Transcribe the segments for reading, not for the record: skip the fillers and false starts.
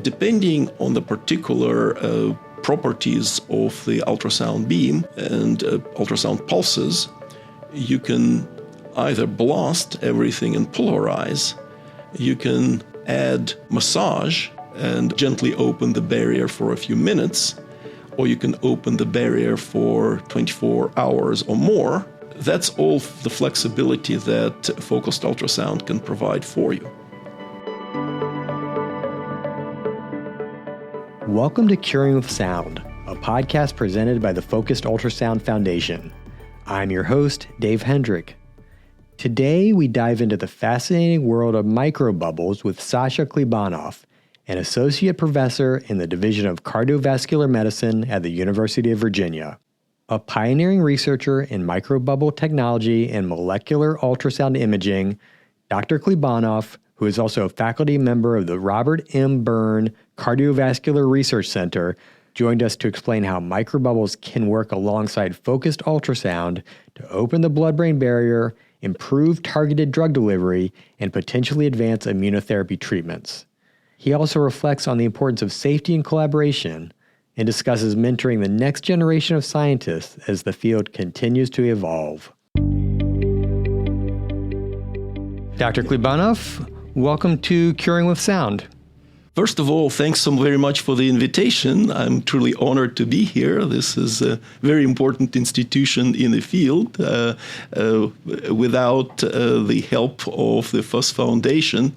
Depending on the particular properties of the ultrasound beam and ultrasound pulses, you can either blast everything and polarize, you can add massage and gently open the barrier for a few minutes, or you can open the barrier for 24 hours or more. That's all the flexibility that focused ultrasound can provide for you. Welcome to Curing with Sound, a podcast presented by the Focused Ultrasound Foundation. I'm your host, Dave Hendrick. Today, we dive into the fascinating world of microbubbles with Sasha Klibanov, an associate professor in the Division of Cardiovascular Medicine at the University of Virginia. A pioneering researcher in microbubble technology and molecular ultrasound imaging, Dr. Klibanov, who is also a faculty member of the Robert M. Byrne Cardiovascular Research Center, joined us to explain how microbubbles can work alongside focused ultrasound to open the blood-brain barrier, improve targeted drug delivery, and potentially advance immunotherapy treatments. He also reflects on the importance of safety and collaboration and discusses mentoring the next generation of scientists as the field continues to evolve. Dr. Klibanov, welcome to Curing with Sound. First of all, thanks so very much for the invitation. I'm truly honored to be here. This is a very important institution in the field. Without the help of the FUS Foundation,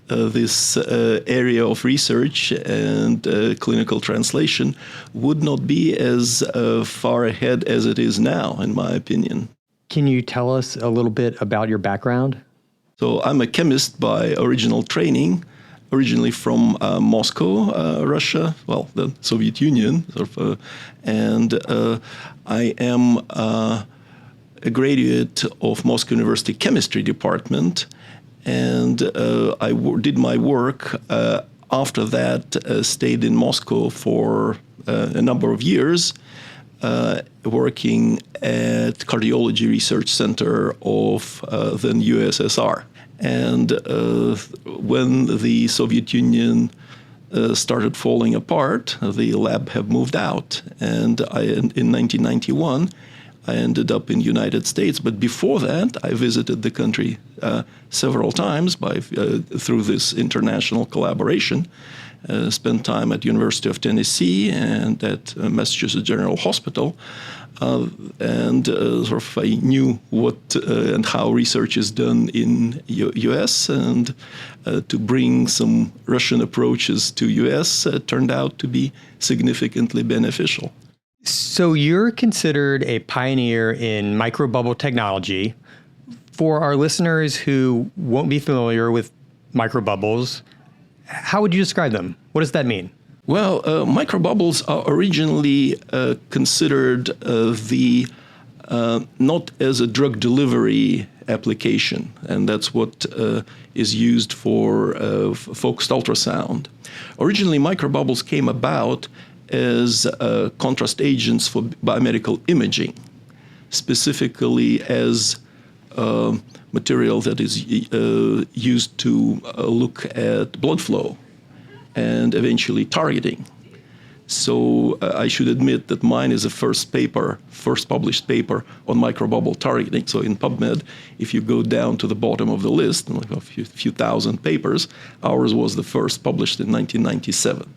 this area of research and clinical translation would not be as far ahead as it is now, in my opinion. Can you tell us a little bit about your background? So I'm a chemist by original training, originally from Moscow, Russia, well, the Soviet Union, and I am a graduate of Moscow University Chemistry Department, and I did my work after that, stayed in Moscow for a number of years, working at Cardiology Research Center of then USSR. And when the Soviet Union started falling apart, the lab have moved out. And in 1991, I ended up in the United States. But before that, I visited the country several times through this international collaboration. Spent time at University of Tennessee and at Massachusetts General Hospital. And I knew what and how research is done in U.S. and to bring some Russian approaches to U.S. Turned out to be significantly beneficial. So you're considered a pioneer in microbubble technology. For our listeners who won't be familiar with microbubbles, how would you describe them? What does that mean? Well, microbubbles are originally considered not as a drug delivery application, and that's what is used for focused ultrasound. Originally, microbubbles came about as contrast agents for biomedical imaging, specifically as material that is used to look at blood flow and eventually targeting. So I should admit that mine is the first published paper on microbubble targeting. So in PubMed, if you go down to the bottom of the list, like a few thousand papers, ours was the first published in 1997.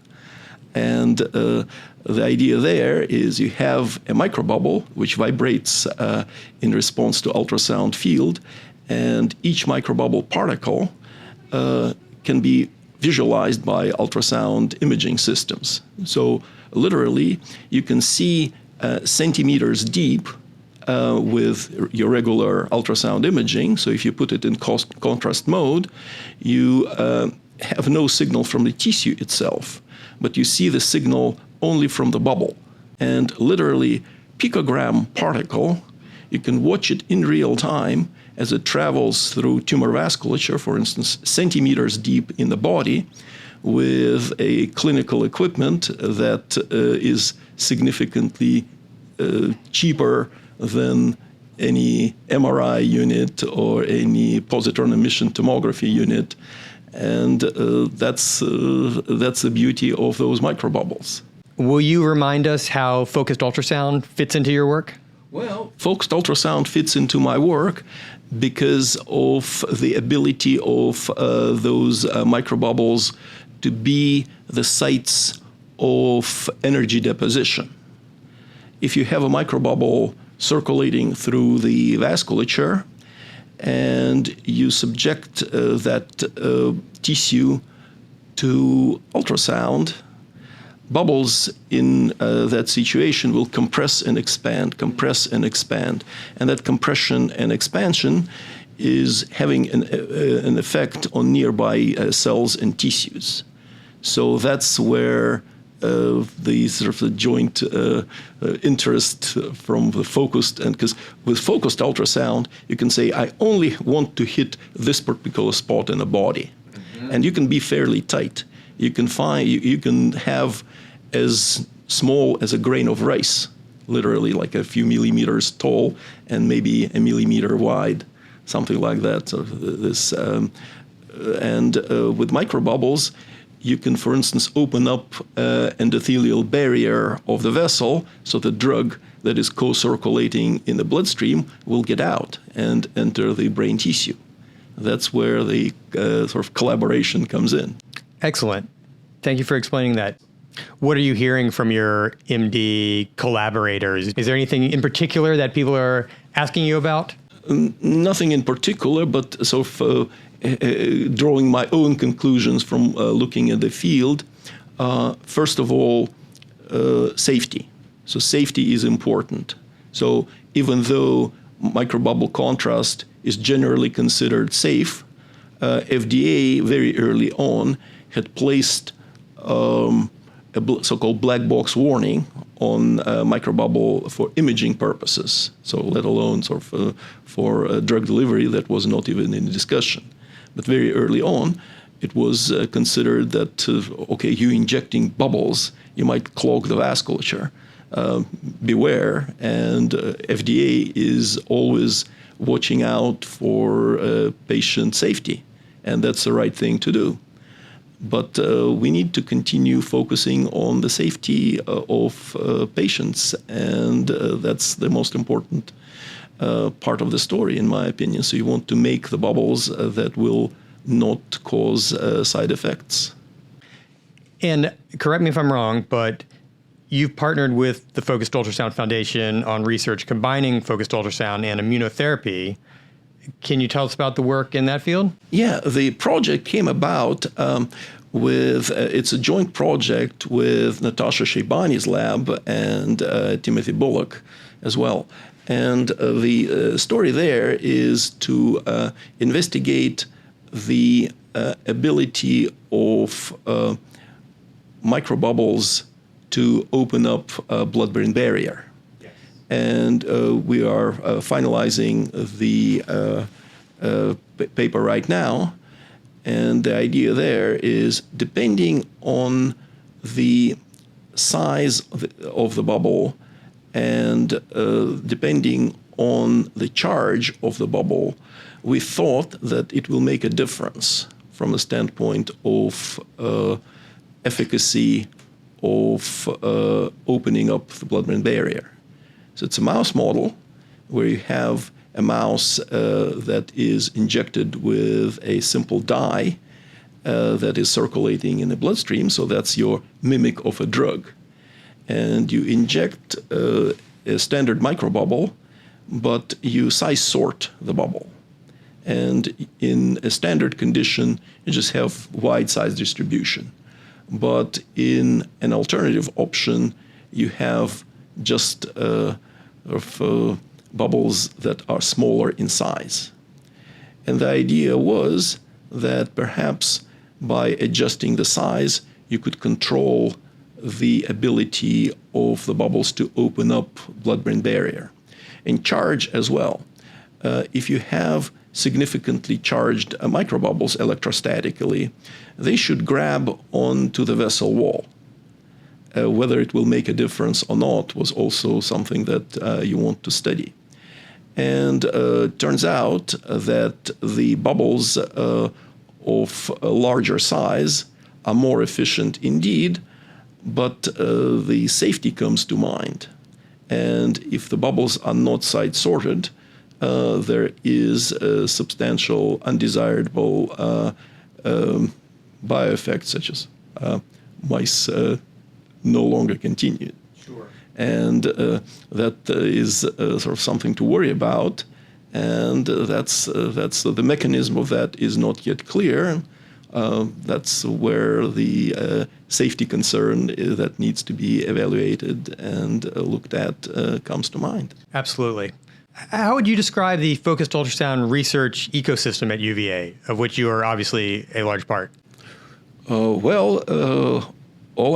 And the idea there is you have a microbubble which vibrates in response to ultrasound field, and each microbubble particle can be visualized by ultrasound imaging systems. So literally, you can see centimeters deep with your regular ultrasound imaging. So if you put it in contrast mode, you have no signal from the tissue itself, but you see the signal only from the bubble. And literally, picogram particle, you can watch it in real time as it travels through tumor vasculature, for instance, centimeters deep in the body, with a clinical equipment that is significantly cheaper than any MRI unit or any positron emission tomography unit. And that's the beauty of those microbubbles. Will you remind us how focused ultrasound fits into your work? Well, focused ultrasound fits into my work because of the ability of those microbubbles to be the sites of energy deposition. If you have a microbubble circulating through the vasculature and you subject that tissue to ultrasound, bubbles in that situation will compress and expand, and that compression and expansion is having an effect on nearby cells and tissues. So that's where the sort of the joint interest from the focused, and because with focused ultrasound, you can say, I only want to hit this particular spot in the body. Mm-hmm. And you can be fairly tight. You can have as small as a grain of rice, literally like a few millimeters tall and maybe a millimeter wide, something like that. So this, with microbubbles, you can, for instance, open up endothelial barrier of the vessel so the drug that is co-circulating in the bloodstream will get out and enter the brain tissue. That's where the sort of collaboration comes in. Excellent. Thank you for explaining that. What are you hearing from your MD collaborators? Is there anything in particular that people are asking you about? Nothing in particular, but sort of drawing my own conclusions from looking at the field. First of all, safety. So safety is important. So even though microbubble contrast is generally considered safe, FDA very early on had placed a so-called black box warning on microbubble for imaging purposes. So let alone sort of for drug delivery, that was not even in discussion. But very early on, it was considered that, okay, you injecting bubbles, you might clog the vasculature. Beware, and FDA is always watching out for patient safety, and that's the right thing to do. But we need to continue focusing on the safety of patients, and that's the most important part of the story, in my opinion. So you want to make the bubbles that will not cause side effects. And correct me if I'm wrong, but you've partnered with the Focused Ultrasound Foundation on research combining focused ultrasound and immunotherapy. Can you tell us about the work in that field? Yeah, the project came about it's a joint project with Natasha Shaybani's lab and Timothy Bullock as well. And the story there is to investigate the ability of microbubbles to open up a blood-brain barrier. Yes. And we are finalizing the paper right now. And the idea there is, depending on the size of the bubble and depending on the charge of the bubble, we thought that it will make a difference from the standpoint of efficacy of opening up the blood-brain barrier. So it's a mouse model where you have a mouse that is injected with a simple dye that is circulating in the bloodstream. So that's your mimic of a drug. And you inject a standard microbubble, but you size sort the bubble. And in a standard condition, you just have wide size distribution. But in an alternative option, you have just bubbles that are smaller in size. And the idea was that perhaps by adjusting the size, you could control the ability of the bubbles to open up blood-brain barrier. In charge as well. If you have significantly charged microbubbles electrostatically, they should grab onto the vessel wall. Whether it will make a difference or not was also something that you want to study. And turns out that the bubbles of a larger size are more efficient indeed, but the safety comes to mind. And if the bubbles are not side-sorted, there is a substantial undesirable bioeffects, such as mice no longer continue. Sure. And that is sort of something to worry about. And that's the mechanism of that is not yet clear. That's where the safety concern that needs to be evaluated and looked at comes to mind. Absolutely. How would you describe the focused ultrasound research ecosystem at UVA, of which you are obviously a large part? All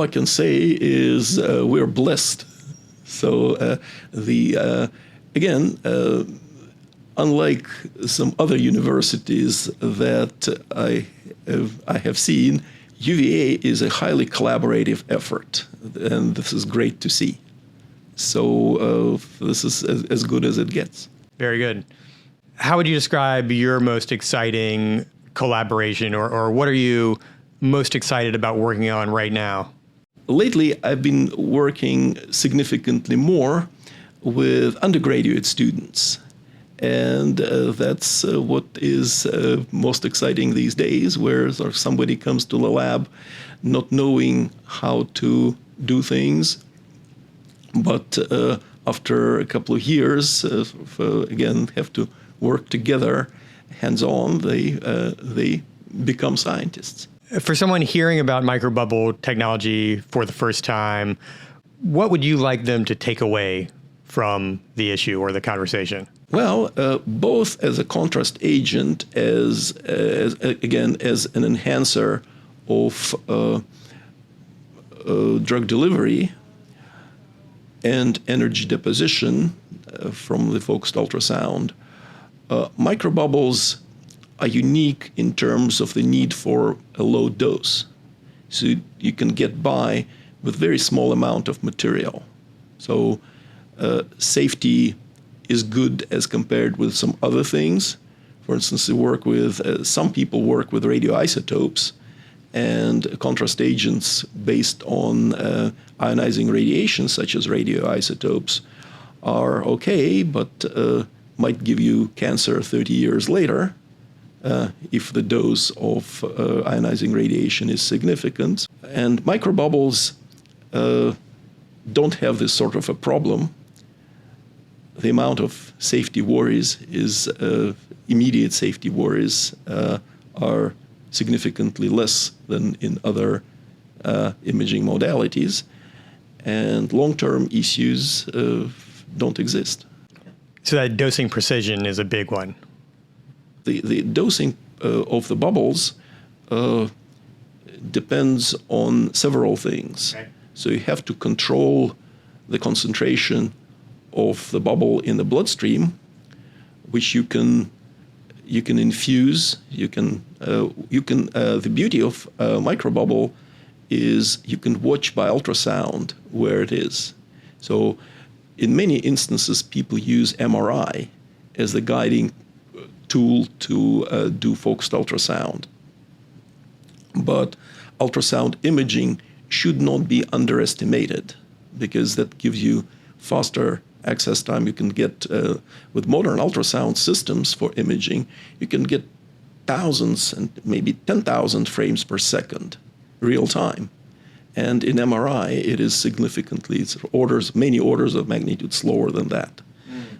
I can say is we're blessed. So unlike some other universities that I have seen, UVA is a highly collaborative effort, and this is great to see. So this is as good as it gets. Very good. How would you describe your most exciting collaboration, or what are you most excited about working on right now? Lately, I've been working significantly more with undergraduate students. And that's what is most exciting these days, where somebody comes to the lab not knowing how to do things, but after a couple of years, again, have to work together, hands-on, they become scientists. For someone hearing about microbubble technology for the first time, what would you like them to take away from the issue or the conversation? Well, both as a contrast agent, as an enhancer of drug delivery and energy deposition from the focused ultrasound, microbubbles are unique in terms of the need for a low dose. So you can get by with very small amount of material. So safety is good as compared with some other things. For instance, some people work with radioisotopes and contrast agents based on ionizing radiation, such as radioisotopes, are okay, but might give you cancer 30 years later if the dose of ionizing radiation is significant. And microbubbles don't have this sort of a problem. The amount of safety worries is immediate safety worries are significantly less than in other imaging modalities, and long-term issues don't exist. So that dosing precision is a big one. The dosing of the bubbles depends on several things. Okay. So you have to control the concentration of the bubble in the bloodstream, which you can infuse. The beauty of microbubble is you can watch by ultrasound where it is. So in many instances, people use MRI as the guiding tool to do focused ultrasound. But ultrasound imaging should not be underestimated, because that gives you faster access time. You can get, with modern ultrasound systems for imaging, you can get thousands and maybe 10,000 frames per second, real time. And in MRI, it is significantly, many orders of magnitude slower than that.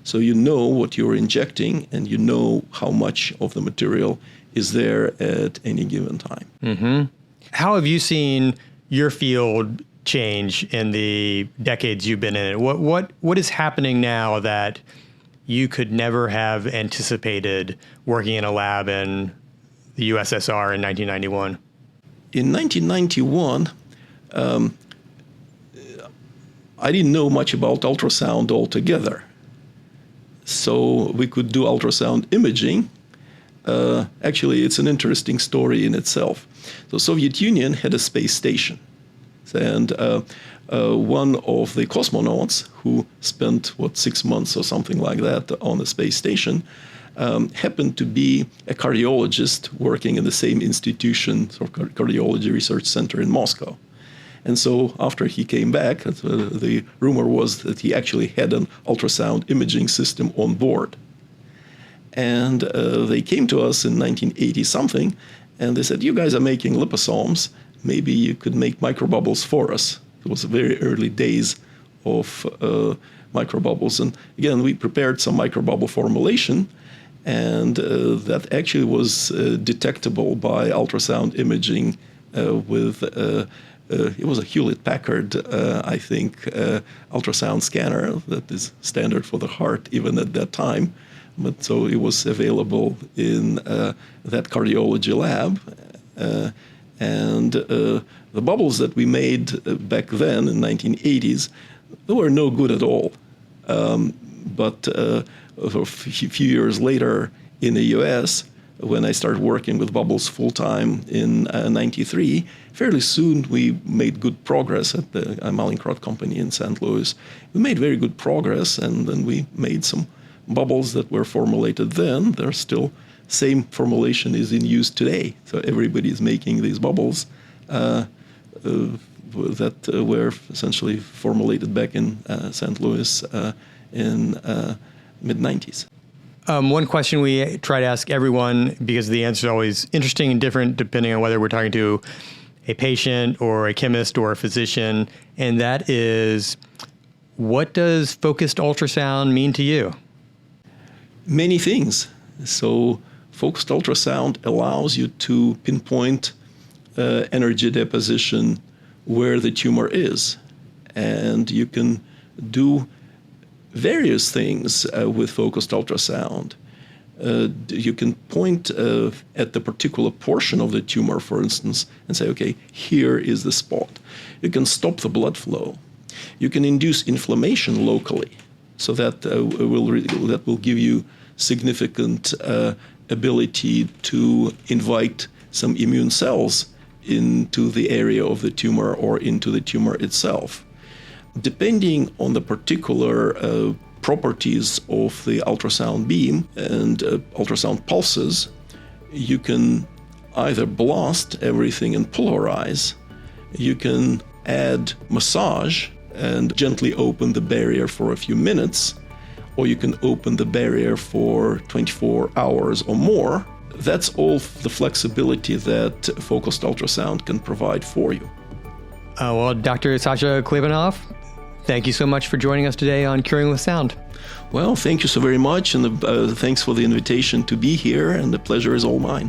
So you know what you're injecting, and you know how much of the material is there at any given time. Mm-hmm. How have you seen your field change in the decades you've been in it? What is happening now that you could never have anticipated working in a lab in the USSR in 1991? In 1991, I didn't know much about ultrasound altogether. So we could do ultrasound imaging. Actually, it's an interesting story in itself. The Soviet Union had a space station. And one of the cosmonauts who spent, 6 months or something like that on the space station, happened to be a cardiologist working in the same institution, sort of cardiology research center in Moscow. And so after he came back, the rumor was that he actually had an ultrasound imaging system on board. And they came to us in 1980-something, and they said, you guys are making liposomes. Maybe you could make microbubbles for us. It was the very early days of microbubbles. And again, we prepared some microbubble formulation, and that actually was detectable by ultrasound imaging with, it was a Hewlett-Packard, I think, ultrasound scanner that is standard for the heart even at that time. But so it was available in that cardiology lab. And the bubbles that we made back then in 1980s, they were no good at all. But a few years later in the US, when I started working with bubbles full-time in 93, fairly soon we made good progress at the Mallinckrodt company in St. Louis. We made very good progress, and then we made some bubbles that were formulated then. They're still, same formulation is in use today. So everybody is making these bubbles that were essentially formulated back in St. Louis in mid-90s. One question we try to ask everyone, because the answer is always interesting and different depending on whether we're talking to a patient or a chemist or a physician, and that is, what does focused ultrasound mean to you? Many things. So focused ultrasound allows you to pinpoint energy deposition where the tumor is. And you can do various things with focused ultrasound. You can point at the particular portion of the tumor, for instance, and say, okay, here is the spot. You can stop the blood flow. You can induce inflammation locally, so that will give you significant ability to invite some immune cells into the area of the tumor or into the tumor itself. Depending on the particular properties of the ultrasound beam and ultrasound pulses, you can either blast everything and polarize, you can add massage and gently open the barrier for a few minutes, or you can open the barrier for 24 hours or more. That's all the flexibility that focused ultrasound can provide for you. Well, Dr. Sasha Klibanov, thank you so much for joining us today on Curing with Sound. Well, thank you so very much, and thanks for the invitation to be here, and the pleasure is all mine.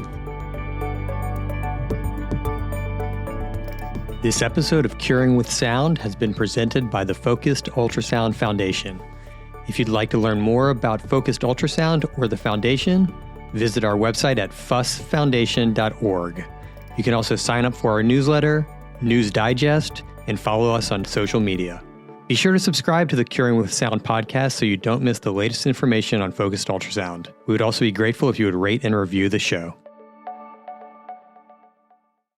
This episode of Curing with Sound has been presented by the Focused Ultrasound Foundation. If you'd like to learn more about Focused Ultrasound or the Foundation, visit our website at fussfoundation.org. You can also sign up for our newsletter, News Digest, and follow us on social media. Be sure to subscribe to the Curing with Sound podcast so you don't miss the latest information on Focused Ultrasound. We would also be grateful if you would rate and review the show.